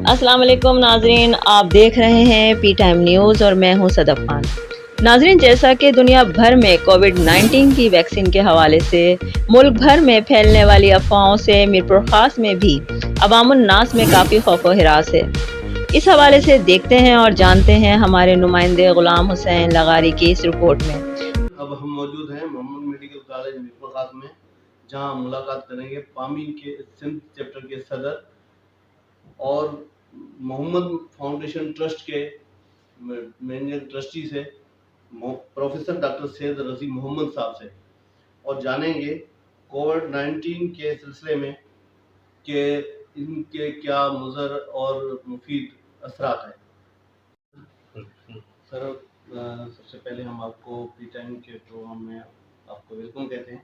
अस्सलाम वालेकुम नाजरीन, आप देख रहे हैं पी टाइम न्यूज़ और मैं हूं सदफ खान। नाजरीन, जैसा कि दुनिया भर में कोविड-19 की वैक्सीन के हवाले से मुल्क भर में फैलने वाली अफवाहों से मीरपुर खास में भी अवामुन नास में काफ़ी खौफ हिरास है। इस हवाले से देखते हैं और जानते हैं हमारे नुमाइंदे गुलाम हुसैन लगारी की इस रिपोर्ट में। अब हम मौजूद हैं मोहम्मद मेडिकल कॉलेज मीरपुर खास में, जहां मुलाकात करेंगे पामीन के सिंध चैप्टर के सदर और मोहम्मद फाउंडेशन ट्रस्ट के मैनेजिंग ट्रस्टी से प्रोफेसर डॉक्टर सैयद रजी मोहम्मद साहब से, और जानेंगे कोविड-19 के सिलसिले में कि इनके क्या मुज़र और मुफीद असरात हैं। सर, सबसे पहले हम आपको पी टाइम के प्रोग्राम में आपको वेलकम कहते हैं,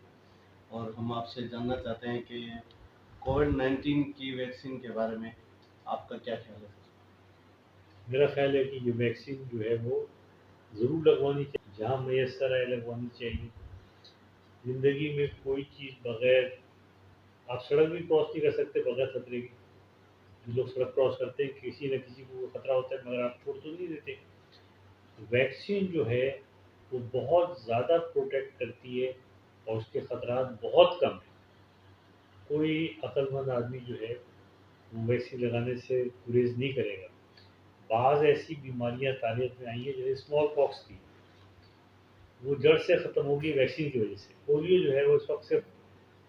और हम आपसे जानना चाहते हैं कि कोविड-19 की वैक्सीन के बारे में आपका क्या ख्याल है? मेरा ख्याल है कि ये वैक्सीन जो है वो ज़रूर लगवानी चाहिए, जहाँ मैसर है लगवानी चाहिए। ज़िंदगी में कोई चीज़ बगैर आप सड़क भी क्रॉस नहीं कर सकते बगैर खतरे के। जो लोग सड़क क्रॉस करते हैं किसी न किसी को खतरा होता है, मगर आप छोड़ तो नहीं देते। वैक्सीन जो है वो बहुत ज़्यादा प्रोटेक्ट करती है और उसके ख़तरात बहुत कम हैं। कोई अक्लमंद आदमी जो है वो वैक्सीन लगाने से गुरेज नहीं करेगा। बाज़ ऐसी बीमारियाँ तारीख में आई हैं जैसे स्मॉल पॉक्स थी, वो जड़ से ख़त्म होगी वैक्सीन की वजह से। पोलियो जो है वो इस वक्त सिर्फ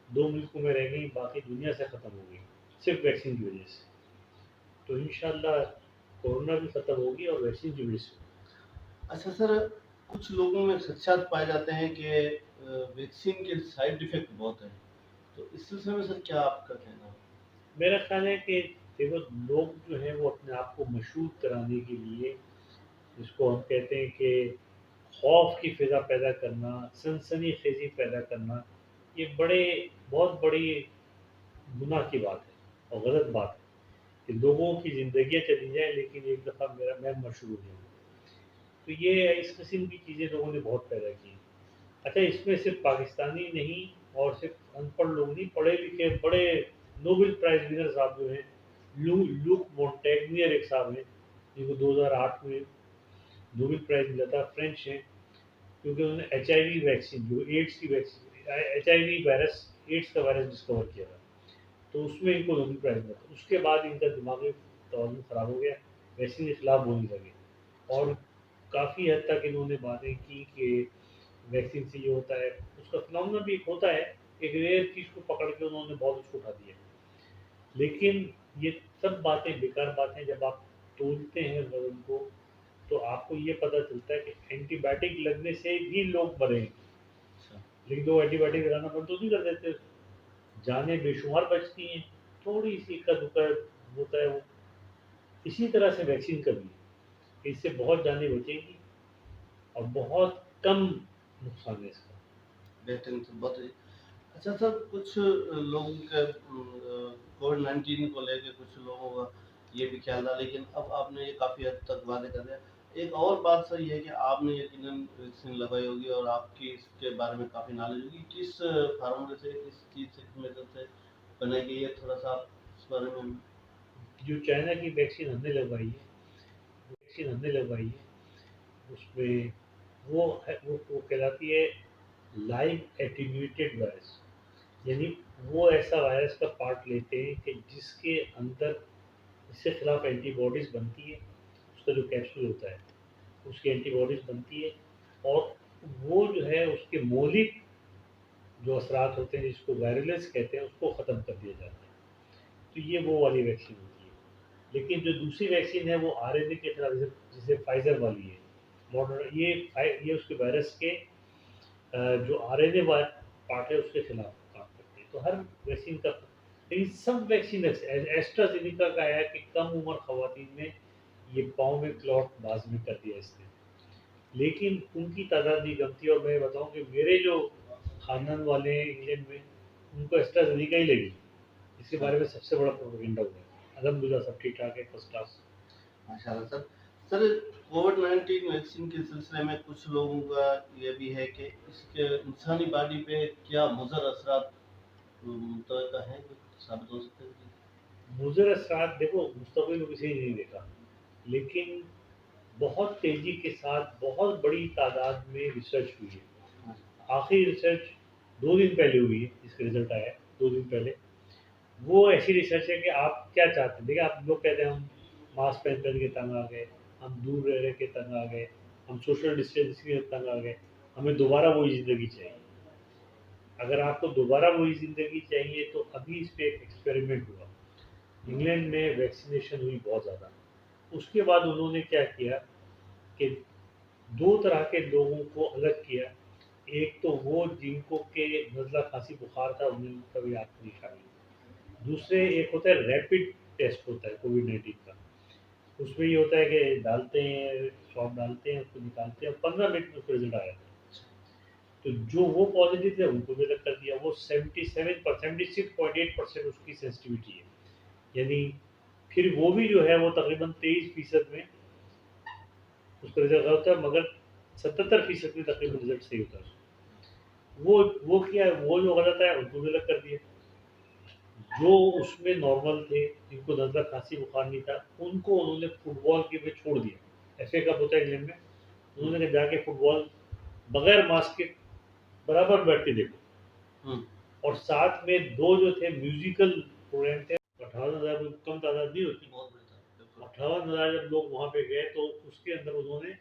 2 मुल्कों में रह गई, बाकी दुनिया से ख़त्म हो गई, सिर्फ वैक्सीन की वजह से। तो इंशाल्लाह कोरोना भी ख़त्म होगी और वैक्सीन की वजह से। अच्छा सर, कुछ लोगों में खदशात पाए जाते हैं कि वैक्सीन के साइड इफ़ेक्ट बहुत हैं, तो इस सिलसिले में सर क्या आपका कहना है? मेरा ख्याल है कि देखो, लोग जो हैं वो अपने आप को मशहूर कराने के लिए, जिसको हम कहते हैं कि खौफ की फ़िज़ा पैदा करना, सनसनीखेज़ी पैदा करना, ये बहुत बड़ी गुनाह की बात है और गलत बात है कि लोगों की ज़िंदगियाँ चली जाएँ लेकिन एक दफ़ा मैं मशहूर हो जाऊँ। तो ये इस किस्म की चीज़ें लोगों ने बहुत पैदा की हैं। अच्छा, इसमें सिर्फ़ पाकिस्तानी नहीं और सिर्फ़ अनपढ़ लोग नहीं, पढ़े-लिखे बड़े नोबेल प्राइज़ विनर साहब जो हैं, लूक मोंटेग्नियर एक साहब हैं, जिनको 2008 में नोबेल प्राइज़ मिला था, फ्रेंच हैं, क्योंकि उन्होंने एचआईवी वैक्सीन जो एड्स की वैक्सीन एचआईवी वायरस एड्स का वायरस डिस्कवर किया था, तो उसमें इनको नोबेल प्राइज़ मिला था। उसके बाद इनका दिमागी तवाज़ुन ख़राब हो गया, वैक्सीन के खिलाफ बोलने लगे और काफ़ी हद तक इन्होंने बातें की कि वैक्सीन से ये होता है, उसका फिनोमेना भी एक होता है, एक रेयर चीज़ को पकड़ के उन्होंने बहुत उसको उठा दिया। लेकिन ये सब बातें बेकार बातें, जब आप तोलते हैं वज़न को, तो आपको ये पता चलता है कि एंटीबायोटिक लगने से भी लोग मरे हैं। अच्छा। लेकिन लोग एंटीबायोटिक लगाना बंद तो नहीं कर देते, जानें बेशुमार बचती हैं, थोड़ी-सी इक्का-दुक्का होता है वो। इसी तरह से वैक्सीन का भी है, इससे बहुत जानें बचेंगी और बहुत कम नुकसान है इसका। बेहतरीन सर, बहुत ही अच्छा सर, कुछ लोगों का कोविड-19 को लेके कुछ लोगों का ये भी ख्याल था, लेकिन अब आपने ये काफ़ी हद तक वादे कर दिया। एक और बात सर ये है कि आपने यकीनन वैक्सीन लगाई होगी और आपकी इसके बारे में काफ़ी नॉलेज होगी। किस फार्मूले से, किस चीज़ से, किस मेथड से बनाई गई है, थोड़ा-सा आप इस बारे में। जो चाइना की वैक्सीन हमने लगवाई है, उसमें वो कहलाती है लाइव एटेन्यूएटेड वायरस। यानी वो ऐसा वायरस का पार्ट लेते हैं कि जिसके अंदर इसके खिलाफ एंटीबॉडीज़ बनती है, उसका जो कैप्सूल होता है, उसकी एंटीबॉडीज़ बनती है और वो जो है उसके मौलिक जो असरात होते हैं जिसको वायरुलेंस कहते हैं, उसको ख़त्म कर दिया जाता है। तो ये वो वाली वैक्सीन होती है। लेकिन जो दूसरी वैक्सीन है वो आरएनए के खिलाफ, जैसे जैसे फाइज़र वाली है, मॉडर्ना, ये उसके वायरस के जो आरएनए पार्ट है उसके खिलाफ काम करते हैं। तो हर वैक्सीन का, लेकिन सब वैक्सीन एस्ट्राजेनेका का है कि कम उम्र खवातीन में ये पाँव में क्लॉट बाज में कर दिया इसने, लेकिन उनकी तादाद भी कम थी। और मैं बताऊँ कि मेरे जो खानदान वाले हैं इंग्लैंड में, उनको एस्ट्राजेनेका ही लगी, इसके अच्छा। बारे में सबसे बड़ा प्रोपेगेंडा हुआ है। अल्हम्दुलिल्लाह सब ठीक ठाक है, फर्स्ट क्लास। माशाल्लाह सर। सर, कोविड-19 वैक्सीन के सिलसिले में कुछ लोगों का ये भी है कि इसके इंसानी बॉडी पे क्या मुज़र असरात मुतवक्का हैं, कुछ साबित हो सकते हैं? मुज़र असरात देखो मुस्तक़बिल में किसी ने नहीं देखा, लेकिन बहुत तेज़ी के साथ बहुत बड़ी तादाद में रिसर्च हुई है। आखिरी रिसर्च 2 दिन पहले हुई है, जिसका रिज़ल्ट आया है 2 दिन पहले। वो ऐसी रिसर्च है कि आप क्या चाहते हैं? देखिए, आप लोग कहते हैं हम मास्क पहन-पहन के तंग आ गए, हम दूर रह-रह के तंग आ गए, हम सोशल डिस्टेंसिंग में तंग आ गए, हमें दोबारा वही ज़िंदगी चाहिए। अगर आपको दोबारा वही ज़िंदगी चाहिए तो अभी इस पे एक एक्सपेरिमेंट हुआ। इंग्लैंड में वैक्सीनेशन हुई बहुत ज़्यादा। उसके बाद उन्होंने क्या किया कि 2 तरह के लोगों को अलग किया। एक तो वो जिनको के नज़ला, खाँसी, बुखार था, उन्हें कभी आपको दिखा नहीं। दूसरे एक होता है रैपिड टेस्ट होता है कोविड-19 का। उसमें ये होता है कि डालते हैं, स्वैब डालते हैं, उसको निकालते हैं और 15 मिनट में उसका रिज़ल्ट आ जाता है। तो जो वो पॉज़िटिव थे उनको भी अलग कर दिया। वो 76.8% उसकी सेंसिटिविटी है। यानी फिर वो भी जो है वो तकरीबन 23% में उसका रिज़ल्ट होता है, मगर 77% में तकरीबन रिज़ल्ट सही होता है। वो किया, वो जो गलत है उनको भी अलग कर दिया। जो उसमें नॉर्मल थे, जिनको नज़ला, खाँसी, बुखार नहीं था, उनको उन्होंने फुटबॉल के पे छोड़ दिया। एफए कप होता है इंग्लैंड में, उन्होंने जाके फुटबॉल बगैर मास्क के बराबर बैठ के देखो। और साथ में 2 जो थे म्यूज़िकल प्रोग्राम थे, 58,000 कोई कम तादाद नहीं होती। बहुत बड़ी था। 58,000 जब लोग वहाँ पे गए तो उसके अंदर उन्होंने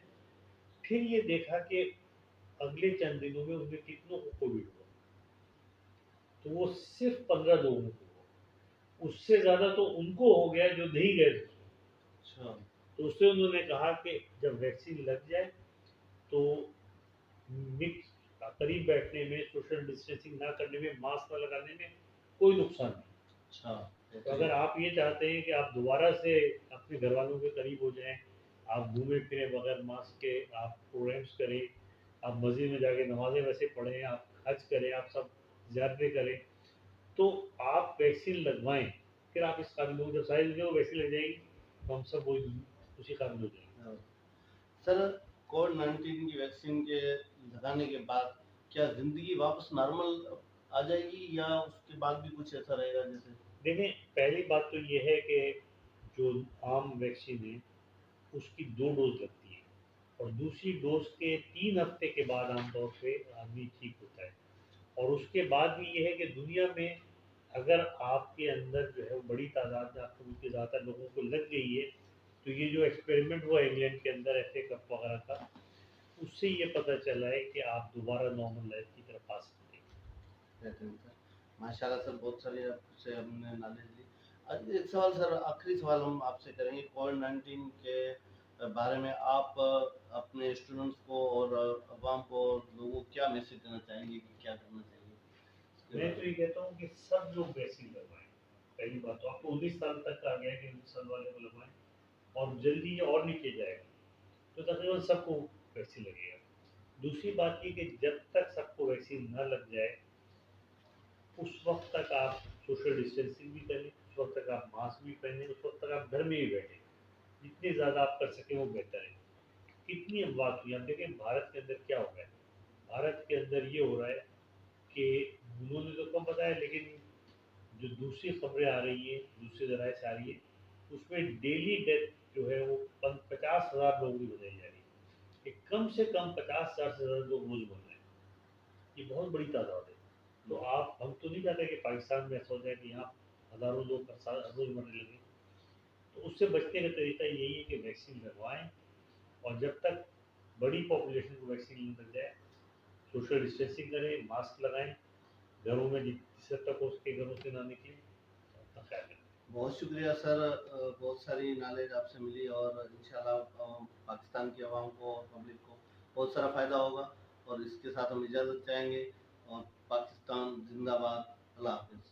फिर ये देखा कि अगले चंद दिनों में उनमें कितनों को कोविड हुआ। तो वो सिर्फ़ 15 लोगों को हुआ। उससे ज़्यादा तो उनको हो गया जो नहीं गए थे। अच्छा। तो उससे उन्होंने कहा कि जब वैक्सीन लग जाए तो मिक्स करीब बैठने में, सोशल डिस्टेंसिंग ना करने में, मास्क ना लगाने में कोई नुकसान नहीं। अच्छा। तो अगर आप ये चाहते हैं कि आप दोबारा से अपने घर वालों के करीब हो जाएं, आप घूमें फिरें बगैर मास्क के, आप प्रोग्राम्स करें, आप मस्जिद में जाके नमाज़ें वैसे पढ़ें, आप हज करें, आप सब ज़ियारतें करें, तो आप वैक्सीन लगवाएँ। फिर आप इस काबिल होंगे, जब सारी दुनिया को वैक्सीन लग जाएगी, तो हम सब वही उसी काबिल हो जाएंगे। हाँ। सर, कोविड-19 की वैक्सीन के लगाने के बाद क्या ज़िंदगी वापस नॉर्मल आ जाएगी या उसके बाद भी कुछ ऐसा रहेगा जैसे? देखें, पहली बात तो ये है कि जो आम वैक्सीन है, उसकी 2 डोज़ लगती है और दूसरी डोज़ के 3 हफ्ते के बाद आमतौर पे आदमी ठीक होता है। और उसके बाद भी ये है कि दुनिया में अगर आपके अंदर जो है वो बड़ी तादाद में आपको मुझे ज़्यादातर लोगों को लग गई है, तो ये जो एक्सपेरिमेंट हुआ इंग्लैंड के अंदर एफए कप वगैरह का, उससे ये पता चला है कि आप दोबारा नॉर्मल लाइफ की तरफ आ सकते हैं। बेहतरीन सर। माशाल्लाह सर, बहुत सारी आपसे हमने नॉलेज ली। एक सवाल सर, आखिरी सवाल हम आपसे करेंगे कोविड-19 के बारे में आप अपने स्टूडेंट्स को और अवाम को और लोगों को क्या मैसेज देना चाहेंगे कि क्या करना चाहिए? इसके मैं बारे तो में। ये कहता हूँ कि सब लोग वैक्सीन लगवाएँ। पहली बात तो आपको 19 साल तक कहा गया है कि 19 साल वाले को लगवाएँ और जल्दी ये और नीचे जाएगा, तो तकरीबन सबको वैक्सीन लगेगा। दूसरी बात ये कि जब तक सबको वैक्सीन ना लग जाए, उस वक़्त तक आप सोशल डिस्टेंसिंग भी करें, उस वक़्त तक आप मास्क भी पहनें, उस वक़्त तक आप घर में ही बैठें। जितनी ज़्यादा आप कर सकें वो बेहतर है। कितनी अमवात हुई, आप देखें भारत के अंदर क्या हो रहा है। भारत के अंदर ये हो रहा है कि उन्होंने तो कम बताया, लेकिन जो दूसरी खबरें आ रही हैं, दूसरे ज़राए से आ रही है, उसमें डेली डेथ जो है वो 50,000 लोगों की बताई जा रही है कि कम से कम 50,000 से ज़्यादा लोग रोज़ मर रहे हैं। ये बहुत बड़ी तादाद है। तो आप, हम तो नहीं चाहते कि पाकिस्तान में ऐसा हो जाए कि यहाँ हज़ारों लोग हर साल रोज़ मरने लगे। तो उससे बचने का तरीका यही है कि वैक्सीन लगवाएँ और जब तक बड़ी पॉपुलेशन को वैक्सीन नहीं लग जाए, सोशल डिस्टेंसिंग करें, मास्क लगाएँ, घरों में जिस हद तक हो सके घरों से ना निकलें, अपना ख्याल रखें। बहुत शुक्रिया सर, बहुत सारी नॉलेज आपसे मिली और इंशाल्लाह पाकिस्तान की आवाम को और पब्लिक को बहुत सारा फ़ायदा होगा। और इसके साथ हम इजाज़त चाहेंगे और पाकिस्तान ज़िंदाबाद। अल्लाह हाफ़िज़।